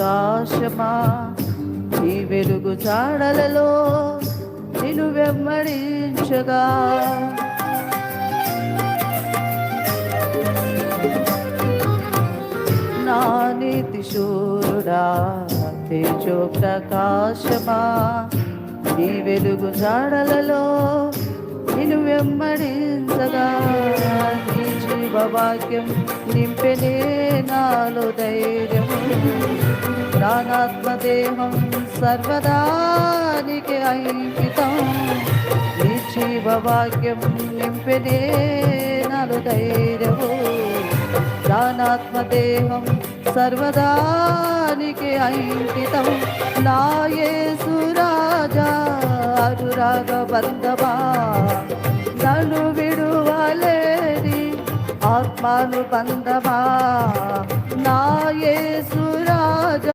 ప్రకాశమా ఈ వెలుగు జాడలలో నిన్ను వెంబడించగా నా నీతి శూరుడా తేజో ప్రకాశమా ఈ వెలుగు జాడలలో నిన్ను వెంబడించగా నీ జీవవాక్యం నింపెనే నాలో ధైర్యము ప్రాణాత్మదేహం సర్వదానికి అంకితం నీ జీవవాక్యం నింపెనే నాలో ధైర్యము ప్రాణాత్మదేహం సర్వదానికి అంకితం నా యేసు రాజా అనురాగ బంధమా నన్ను విడువలేని ఆత్మాను బంధమా నా యేసు రాజా